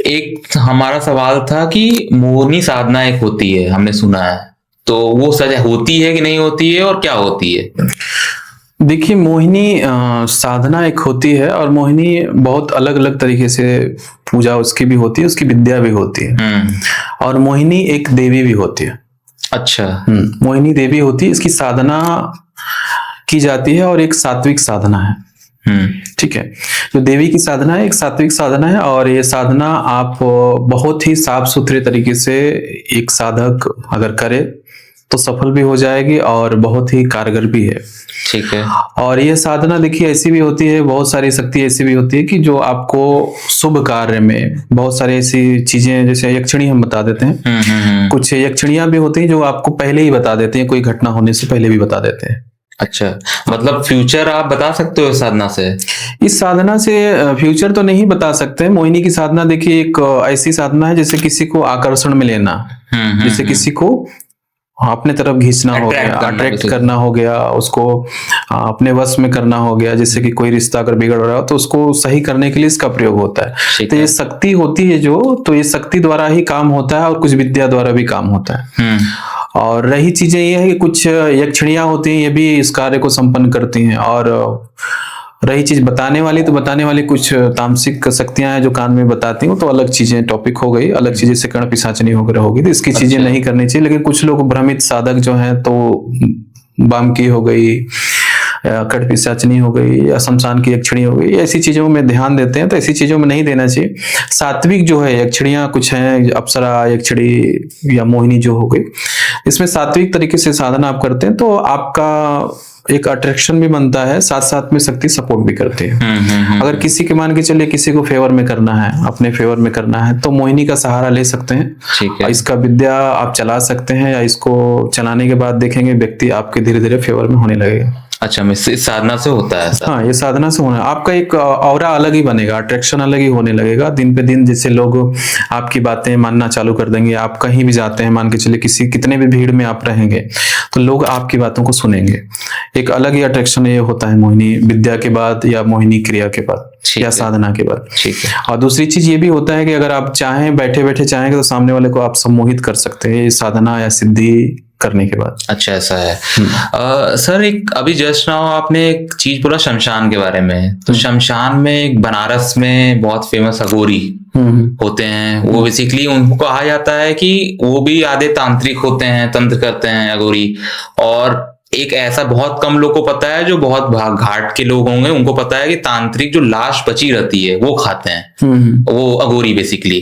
एक हमारा सवाल था कि मोहिनी साधना एक होती है, हमने सुना है, तो वो सच होती है कि नहीं होती है और क्या होती है? देखिए, मोहिनी साधना एक होती है, और मोहिनी बहुत अलग अलग तरीके से पूजा उसकी भी होती है, उसकी विद्या भी होती है। और मोहिनी एक देवी भी होती है। अच्छा। मोहिनी देवी होती है, इसकी साधना की जाती है और एक सात्विक साधना है। ठीक है। जो देवी की साधना है एक सात्विक साधना है, और ये साधना आप बहुत ही साफ सुथरे तरीके से एक साधक अगर करे तो सफल भी हो जाएगी और बहुत ही कारगर भी है। ठीक है। और ये साधना देखिए ऐसी भी होती है, बहुत सारी शक्ति ऐसी भी होती है कि जो आपको शुभ कार्य में बहुत सारी ऐसी चीजें, जैसे यक्षिणी हम बता देते हैं। कुछ यक्षिणियां भी होती हैं जो आपको पहले ही बता देते हैं, कोई घटना होने से पहले भी बता देते हैं। अच्छा, मतलब फ्यूचर आप बता सकते हो इस साधना से? इस साधना से फ्यूचर तो नहीं बता सकते। मोहिनी की साधना देखिए एक ऐसी साधना है जैसे किसी को आकर्षण में लेना, जैसे किसी को अपने तरफ खींचना हो गया, अट्रैक्ट करना हो गया, उसको अपने वश में करना हो गया। जैसे कि कोई रिश्ता अगर बिगड़ रहा हो तो उसको सही करने के लिए इसका प्रयोग होता है। तो ये शक्ति होती है जो, तो ये शक्ति द्वारा ही काम होता है और कुछ विद्या द्वारा भी काम होता है। और रही चीजें ये है कि कुछ यक्षिणियां होती हैं, ये भी इस कार्य को संपन्न करती हैं। और रही चीज बताने वाली, तो बताने वाली कुछ तामसिक शक्तियां हैं जो कान में बताती हूँ, तो अलग चीजें टॉपिक हो गई, अलग चीजें से कर्ण पिशाचनी वगैरह होगी, तो इसकी चीजें नहीं करनी चाहिए। लेकिन कुछ लोग भ्रमित साधक जो हैं, तो बामकी हो गई, कर्ण पिशाचनी हो गई, या शमशान की यक्षिणी हो गई, ऐसी चीजों में ध्यान देते हैं, तो ऐसी चीजों में नहीं देना चाहिए। सात्विक जो है यक्षिणियां कुछ हैं, अप्सरा यक्षिणी या मोहिनी जो हो गई, इसमें सात्विक तरीके से साधना आप करते हैं तो आपका एक अट्रैक्शन भी बनता है, साथ साथ में शक्ति सपोर्ट भी करती है। अगर किसी के मान के चलिए किसी को फेवर में करना है, अपने फेवर में करना है, तो मोहिनी का सहारा ले सकते हैं। ठीक है। इसका विद्या आप चला सकते हैं, या इसको चलाने के बाद देखेंगे व्यक्ति आपके धीरे धीरे फेवर में होने लगेगा। अच्छा, इस साधना से होता है ऐसा? हाँ, ये साधना से होना, आपका एक ऑरा अलग ही बनेगा, अट्रैक्शन अलग ही होने लगेगा दिन पे दिन। जैसे लोग आपकी बातें मानना चालू कर देंगे, आप कहीं भी जाते हैं, मान के चलिए किसी कितने भी भीड़ में आप रहेंगे तो लोग आपकी बातों को सुनेंगे। एक अलग ही अट्रैक्शन ये होता है मोहिनी विद्या के बाद, या मोहिनी क्रिया के बाद, या साधना के बाद। ठीक है। और दूसरी चीज ये भी होता है कि अगर आप चाहें, बैठे बैठे चाहेंगे, तो सामने वाले को आप सम्मोहित कर सकते हैं, ये साधना या सिद्धि करने के बाद। अच्छा, ऐसा है। सर, एक अभी जस्ट नाउ आपने एक चीज बोला शमशान के बारे में, तो शमशान में एक बनारस में बहुत फेमस अघोरी होते हैं। वो बेसिकली उनको कहा जाता है कि वो भी आधे तांत्रिक होते हैं, तंत्र करते हैं अघोरी। और एक ऐसा बहुत कम लोग को पता है, जो बहुत घाट के लोग होंगे उनको पता है कि तांत्रिक जो लाश बची रहती है वो खाते हैं, वो अघोरी बेसिकली।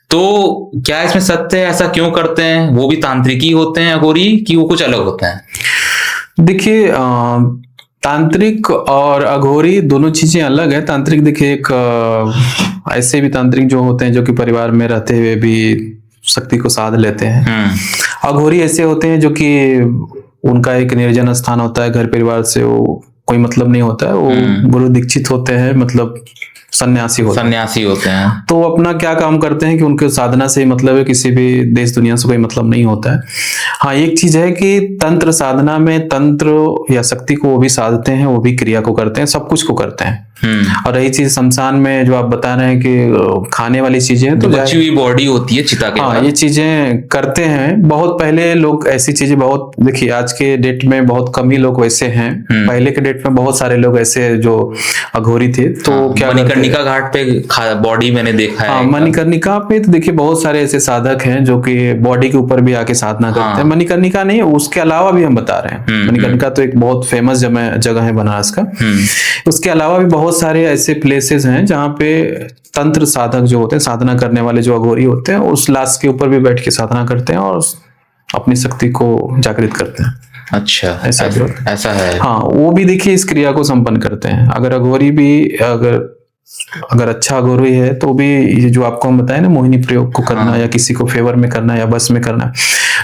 तो क्या इसमें सत्य है? ऐसा क्यों करते हैं? वो भी तांत्रिक ही होते हैं अघोरी, कि वो कुछ अलग होते हैं? देखिए, तांत्रिक और अघोरी दोनों चीजें अलग है। तांत्रिक देखिए एक ऐसे भी तांत्रिक जो होते हैं जो कि परिवार में रहते हुए भी शक्ति को साध लेते हैं। अघोरी ऐसे होते हैं जो कि उनका एक निर्जन स्थान होता है, घर परिवार से वो कोई मतलब नहीं होता है, वो गुरु दीक्षित होते हैं, मतलब सन्यासी होते हैं। तो अपना क्या काम करते हैं कि उनके साधना से ही मतलब है, किसी भी देश दुनिया से कोई मतलब नहीं होता है। हाँ, एक चीज है कि तंत्र साधना में तंत्र या शक्ति को वो भी साधते हैं, वो भी क्रिया को करते हैं, सब कुछ को करते हैं। और रही चीज शमशान में जो आप बता रहे हैं कि खाने वाली चीजें, तो बची हुई बॉडी होती है चिता के बाद, हाँ, ये चीजें करते हैं। बहुत पहले लोग ऐसी चीजें, बहुत देखिए आज के डेट में बहुत कम ही लोग वैसे हैं। पहले के डेट में बहुत सारे लोग ऐसे जो अघोरी थे। तो क्या मणिकर्णिका घाट पे बॉडी मैंने देखा है। हाँ, मणिकर्णिका पे तो देखिए बहुत सारे ऐसे साधक हैं जो कि बॉडी के ऊपर भी आके साधना करते हैं। मणिकर्णिका नहीं, उसके अलावा भी हम बता रहे हैं। मणिकर्णिका तो एक बहुत फेमस जगह है बनारस का। उसके अलावा भी बहुत सारे ऐसे प्लेसेस हैं जहाँ पे तंत्र साधक जो होते हैं, साधना करने वाले जो अघोरी होते हैं, उस लाश के ऊपर भी बैठ के साधना करते हैं और अपनी शक्ति को जागृत करते हैं। अच्छा, ऐसा है। हाँ, वो भी देखिए इस क्रिया को संपन्न करते हैं। अगर अघोरी भी अगर अच्छा अघोरी है तो भी ये जो आपको हम बताए ना, मोहिनी प्रयोग को करना, या किसी को फेवर में करना या बस में करना,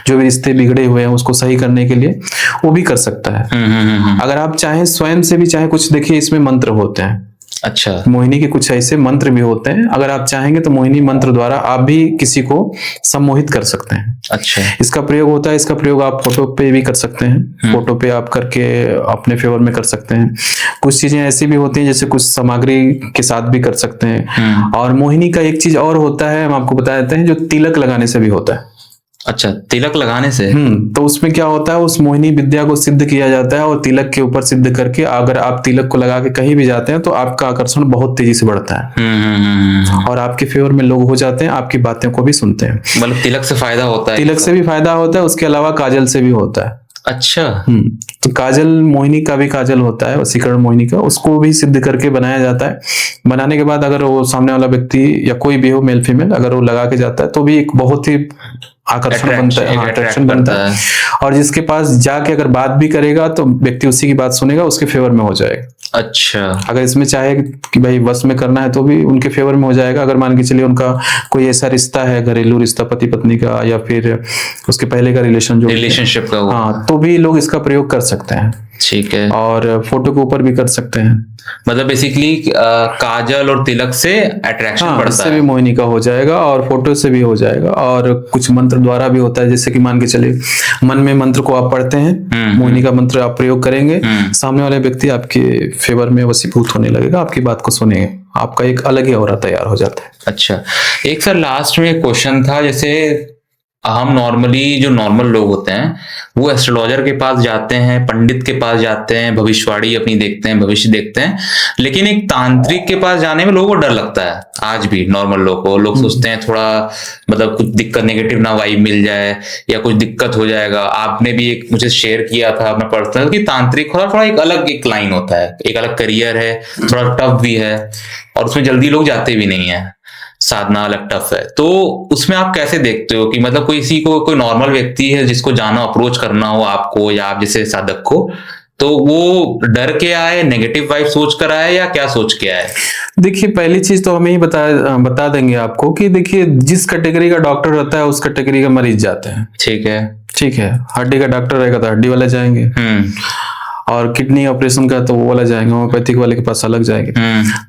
जो भी रिश्ते बिगड़े हुए हैं उसको सही करने के लिए वो भी कर सकता है। अगर आप चाहें स्वयं से भी चाहे कुछ, देखिए इसमें मंत्र होते हैं। अच्छा। मोहिनी के कुछ ऐसे मंत्र भी होते हैं, अगर आप चाहेंगे तो मोहिनी मंत्र द्वारा आप भी किसी को सम्मोहित कर सकते हैं। अच्छा। इसका प्रयोग होता है, इसका प्रयोग आप फोटो पे भी कर सकते हैं, फोटो पे आप करके अपने फेवर में कर सकते हैं। कुछ चीजें ऐसी भी होती हैं जैसे कुछ सामग्री के साथ भी कर सकते हैं। और मोहिनी का एक चीज और होता है, हम आपको बता देते हैं, जो तिलक लगाने से भी होता है। अच्छा, तिलक लगाने से? तो उसमें क्या होता है, उस मोहिनी विद्या को सिद्ध किया जाता है और तिलक के ऊपर सिद्ध करके अगर आप तिलक को लगा के कहीं भी जाते हैं तो आपका आकर्षण बहुत तेजी से बढ़ता है और आपके फेवर में लोग हो जाते हैं, आपकी बातों को भी सुनते हैं। मतलब तिलक से फायदा होता है? तिलक से भी फायदा होता है, उसके अलावा काजल से भी होता है। अच्छा। तो काजल, मोहिनी का भी काजल होता है, वशीकरण मोहिनी का, उसको भी सिद्ध करके बनाया जाता है। बनाने के बाद अगर वो सामने वाला व्यक्ति या कोई भी हो, मेल फीमेल, अगर वो लगा के जाता है तो भी एक बहुत ही आकर्षण बनता है, अट्रैक्शन बनता है। और जिसके पास जाके अगर बात भी करेगा तो व्यक्ति उसी की बात सुनेगा, उसके फेवर में हो जाएगा। अच्छा। अगर इसमें चाहे कि भाई वश में करना है तो भी उनके फेवर में हो जाएगा। अगर मान के चलिए उनका कोई ऐसा रिश्ता है, घरेलू रिश्ता, पति पत्नी का, या फिर उसके पहले का रिलेशनशिप का, हाँ, तो भी लोग इसका प्रयोग कर सकते हैं। ठीक है। और फोटो के ऊपर भी कर सकते हैं। मतलब बेसिकली काजल और तिलक से अट्रैक्शन बढ़ता है। इससे भी मोहिनी का हो जाएगा और फोटो से भी हो जाएगा। और कुछ मंत्र द्वारा भी होता है, जैसे कि मान के चले मन में मंत्र को आप पढ़ते हैं, मोहिनी का मंत्र आप प्रयोग करेंगे, सामने वाले व्यक्ति आपके फेवर में वशीभूत होने लगेगा, आपकी बात को सुनेंगे, आपका एक अलग ही ऑरा तैयार हो जाता है। अच्छा, एक सर लास्ट में एक क्वेश्चन था, जैसे हम नॉर्मली जो नॉर्मल लोग होते हैं वो एस्ट्रोलॉजर के पास जाते हैं, पंडित के पास जाते हैं, भविष्यवाणी अपनी देखते हैं, भविष्य देखते हैं, लेकिन एक तांत्रिक के पास जाने में लोगों को डर लगता है। आज भी नॉर्मल लोग को, लोग सोचते हैं थोड़ा मतलब कुछ दिक्कत, नेगेटिव ना वाइब मिल जाए या कुछ दिक्कत हो जाएगा। आपने भी एक मुझे शेयर किया था अपना पर्सनल कि तांत्रिक थोड़ा एक अलग एक लाइन होता है, एक अलग करियर है, थोड़ा टफ भी है और उसमें जल्दी लोग जाते भी नहीं है, साधना अलग टफ है। तो उसमें आप कैसे देखते हो कि मतलब कोई नॉर्मल व्यक्ति है जिसको जाना, अप्रोच करना हो आपको या आप जैसे साधक को, तो वो डर के आए, नेगेटिव वाइब सोच कर आए या क्या सोच के आए? देखिए, पहली चीज तो हमें ही बता देंगे आपको कि देखिए, जिस कैटेगरी का डॉक्टर रहता है उस कैटेगरी का मरीज जाते हैं। ठीक है। ठीक है, हड्डी का डॉक्टर रहेगा तो हड्डी वाले जाएंगे, और किडनी ऑपरेशन का तो वो वाला जाएंगे, होम्योपैथिक वाले के पास अलग जाएंगे।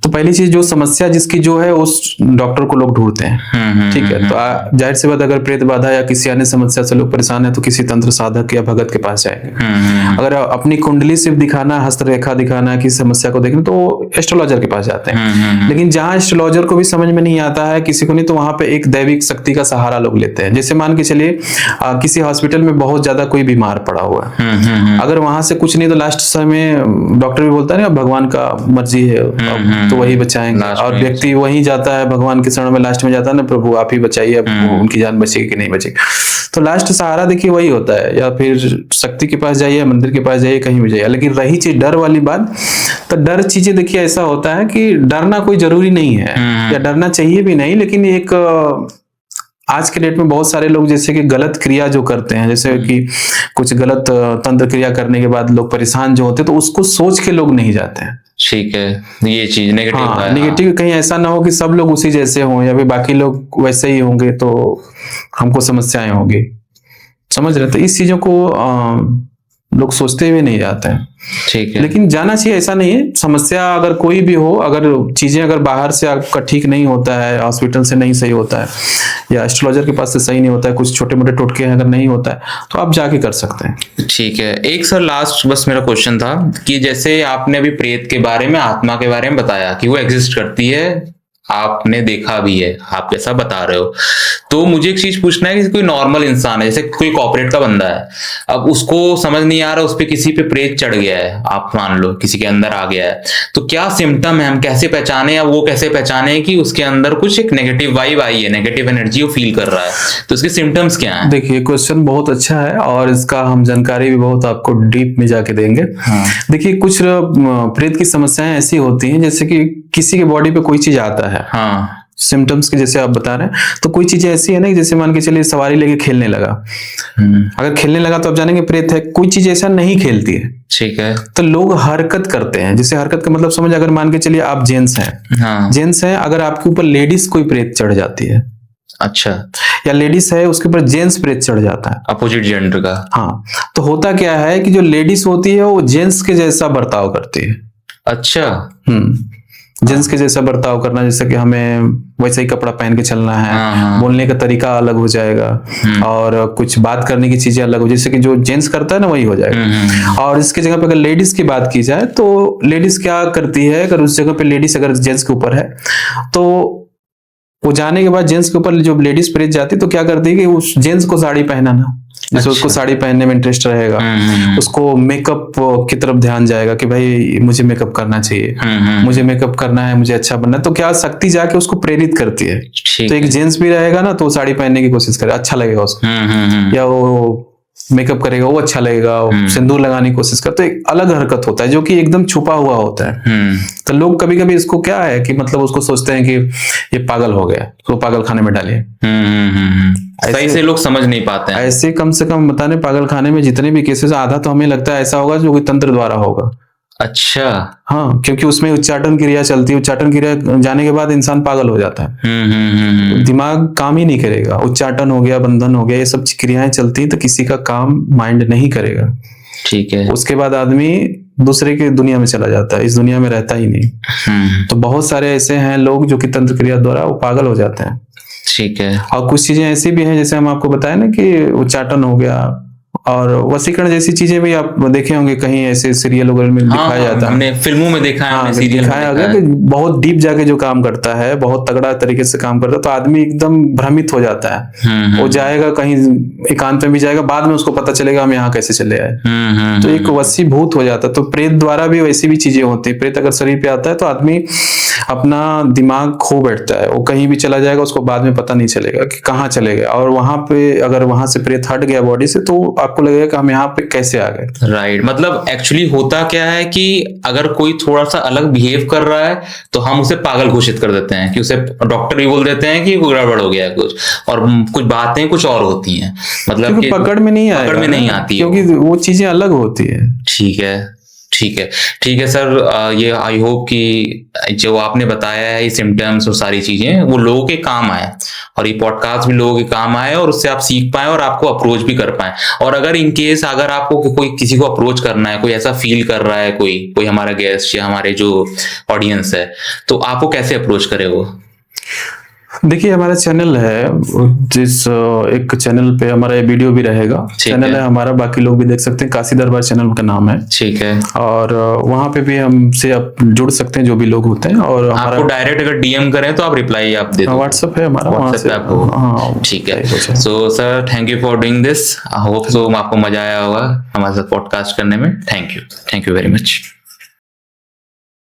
तो पहली चीज, जो समस्या जिसकी जो है उस डॉक्टर को लोग ढूंढते हैं। ठीक है, तो जाहिर सी बात, अगर प्रेत बाधा या किसी अन्य समस्या से लोग परेशान है तो किसी तंत्र साधक या भगत के पास जाएंगे। अगर अपनी कुंडली सिर्फ दिखाना, हस्तरेखा दिखाना, किसी समस्या को देखना, तो एस्ट्रोलॉजर के पास जाते हैं। लेकिन जहां एस्ट्रोलॉजर को भी समझ में नहीं आता है किसी को नहीं, तो वहां पे एक दैविक शक्ति का सहारा लोग लेते हैं। जैसे मान के चलिए किसी हॉस्पिटल में बहुत ज्यादा कोई बीमार पड़ा हुआ है, अगर वहां से कुछ नहीं तो लास्ट समय डॉक्टर भी बोलता है ना, भगवान का मर्जी है तो वही बचाएंगे, और व्यक्ति वही जाता है भगवान के शरण में, लास्ट में जाता है ना, प्रभु आप ही बचाइए, उनकी जान बचेगी कि नहीं बचेगी। तो लास्ट सहारा देखिए वही होता है, या फिर शक्ति के पास जाइए, मंदिर के पास जाइए, कहीं भी जाइए। लेकिन रही चीज डर वाली बात, तो डर चीजें देखिए ऐसा होता है कि डरना कोई जरूरी नहीं है या डरना चाहिए भी नहीं, लेकिन एक आज के डेट में बहुत सारे लोग जैसे कि गलत क्रिया जो करते हैं, जैसे कि कुछ गलत तंत्र क्रिया करने के बाद लोग परेशान जो होते हैं, तो उसको सोच के लोग नहीं जाते हैं। ठीक है, ये चीज नेगेटिव है। नेगेटिव कहीं ऐसा ना हो कि सब लोग उसी जैसे हों या फिर बाकी लोग वैसे ही होंगे तो हमको समस्याएं होंगी, समझ रहे? तो इस चीजों को लोग सोचते हुए नहीं जाते हैं। ठीक है, लेकिन जाना चाहिए, ऐसा नहीं है। समस्या अगर कोई भी हो, अगर चीजें अगर बाहर से आपका ठीक नहीं होता है, हॉस्पिटल से नहीं सही होता है या एस्ट्रोलॉजर के पास से सही नहीं होता है, कुछ छोटे मोटे टोटके हैं अगर नहीं होता है, तो आप जाके कर सकते हैं। ठीक है। एक सर लास्ट बस मेरा क्वेश्चन था कि जैसे आपने अभी प्रेत के बारे में, आत्मा के बारे में बताया कि वो एग्जिस्ट करती है, आपने देखा भी है, आप कैसा बता रहे हो, तो मुझे एक चीज पूछना है कि कोई नॉर्मल इंसान है, जैसे कोई कॉर्पोरेट का बंदा है, अब उसको समझ नहीं आ रहा, उस पे किसी पे प्रेत चढ़ गया है, आप मान लो किसी के अंदर आ गया है, तो क्या सिम्टम है, हम कैसे पहचाने या वो कैसे पहचाने कि उसके अंदर कुछ एक नेगेटिव वाइब आई है, नेगेटिव एनर्जी वो फील कर रहा है, तो उसके सिम्टम्स क्या है? देखिए, क्वेश्चन बहुत अच्छा है और इसका हम जानकारी भी बहुत आपको डीप में जाके देंगे। देखिए, कुछ प्रेत की समस्याएं ऐसी होती हैं जैसे कि किसी के बॉडी पे कोई चीज आता है, सिम्टम्स के जैसे आप बता रहे हैं, तो कोई चीजें ऐसी है ना, जैसे मान के चलिए सवारी लेके खेलने लगा, अगर खेलने लगा तो आप जानेंगे प्रेत है। कोई चीज ऐसा नहीं खेलती है, ठीक है, तो लोग हरकत करते हैं। जैसे हरकत का मतलब समझ, अगर मान के चलिए आप जेंट्स हैं, जेंट्स हैं, अगर आपके ऊपर लेडीज कोई प्रेत चढ़ जाती है, अच्छा, या लेडीज है उसके ऊपर जेंट्स प्रेत चढ़ जाता है, अपोजिट जेंडर का, हाँ, तो होता क्या है कि जो लेडीज होती है वो जेंट्स के जैसा बर्ताव करती है। अच्छा, जेंट्स के जैसा बर्ताव करना, जैसे कि हमें वैसा ही कपड़ा पहन के चलना है, बोलने का तरीका अलग हो जाएगा और कुछ बात करने की चीजें अलग हो, जैसे कि जो जेंट्स करता है ना वही हो जाएगा। और इसके जगह पे अगर लेडीज की बात की जाए तो लेडीज क्या करती है, अगर उस जगह पे लेडीज अगर जेंट्स के ऊपर है तो वो जाने के बाद जेंट्स के ऊपर जो लेडीज प्रेस जाती है तो क्या करती है कि उस जेंट्स को साड़ी पहनाना, जैसे उसको साड़ी पहनने में इंटरेस्ट रहेगा, उसको मेकअप की तरफ ध्यान जाएगा कि भाई मुझे मेकअप करना चाहिए, मुझे मेकअप करना है, मुझे अच्छा बनना है, तो क्या शक्ति जाके उसको प्रेरित करती है। तो एक जेंट्स भी रहेगा ना तो वो साड़ी पहनने की कोशिश करे, अच्छा लगेगा उसको, या वो मेकअप करेगा वो अच्छा लगेगा, सिंदूर लगाने की कोशिश कर, तो एक अलग हरकत होता है जो कि एकदम छुपा हुआ होता है। तो लोग कभी कभी इसको क्या है कि मतलब उसको सोचते हैं कि ये पागल हो गया, तो पागल खाने में डालिए। सही से लोग समझ नहीं पाते हैं। ऐसे कम से कम बताने पागल खाने में जितने भी केसेस, आधा तो हमें लगता है ऐसा होगा जो कि तंत्र द्वारा होगा। अच्छा। हाँ, क्योंकि उसमें उच्चाटन क्रिया चलती है, उच्चाटन क्रिया जाने के बाद इंसान पागल हो जाता है। दिमाग काम ही नहीं करेगा, उच्चाटन हो गया, बंधन हो गया, ये सब क्रियाएं चलती हैं तो किसी का काम माइंड नहीं करेगा। ठीक है। उसके बाद आदमी दूसरे की दुनिया में चला जाता है, इस दुनिया में रहता ही नहीं। तो बहुत सारे ऐसे हैं लोग जो कि तंत्र क्रिया द्वारा वो पागल हो जाते हैं। ठीक है। और कुछ चीजें ऐसी भी हैं, जैसे हम आपको बताया ना कि उच्चाटन हो गया और वशीकरण जैसी चीजें भी आप देखे होंगे कहीं ऐसे सीरियल वगैरह में दिखाया जाता है, हमने फिल्मों में देखा है, हमने सीरियल में दिखाया गया कि बहुत डीप जाके जो काम करता है, बहुत तगड़ा तरीके से काम करता है, तो आदमी एकदम भ्रमित हो जाता है। वो जाएगा कहीं एकांत में भी जाएगा, बाद में उसको पता चलेगा हम यहाँ कैसे चले आए। तो एक वशीभूत हो जाता है। तो प्रेत द्वारा भी वैसी भी चीजें होती है। प्रेत अगर शरीर पे आता है तो आदमी अपना दिमाग खो बैठता है, वो कहीं भी चला जाएगा, उसको बाद में पता नहीं चलेगा कि कहाँ चले गए। और वहां पे अगर वहां से प्रेत हट गया बॉडी से तो आपको लगेगा कि हम यहाँ पे कैसे आ गए। राइट। मतलब एक्चुअली होता क्या है कि अगर कोई थोड़ा सा अलग बिहेव कर रहा है तो हम उसे पागल घोषित कर देते हैं, कि उसे डॉक्टर भी बोल देते हैं कि गड़बड़ हो गया है कुछ, और कुछ बातें कुछ और होती हैं, मतलब कि पकड़ में नहीं पकड़ में नहीं आती, क्योंकि वो चीजें अलग होती है। ठीक है, ठीक है, ठीक है सर। ये आई होप कि जो आपने बताया है ये सिम्टम्स और सारी चीजें वो लोगों के काम आए, और ये पॉडकास्ट भी लोगों के काम आए, और उससे आप सीख पाए और आपको अप्रोच भी कर पाए। और अगर इन केस अगर आपको कोई किसी को अप्रोच करना है, कोई ऐसा फील कर रहा है, कोई हमारा गेस्ट या हमारे जो ऑडियंस है, तो आपको कैसे अप्रोच करे वो? देखिए, हमारा चैनल है, जिस एक चैनल पे हमारा ये वीडियो भी रहेगा। चैनल है हमारा, बाकी लोग भी देख सकते हैं, काशी दरबार चैनल का नाम है। ठीक है। और वहां पे भी हमसे आप जुड़ सकते हैं जो भी लोग होते हैं। और आपको डायरेक्ट अगर डीएम करें तो आप रिप्लाई आप दे दो। व्हाट्सएप है हमारा, व्हाट्सएप पे आपको। हाँ, ठीक है। So sir, thank you for doing this. I hope so आपको मजा आया होगा हमारे साथ पॉडकास्ट करने में। Thank you very much.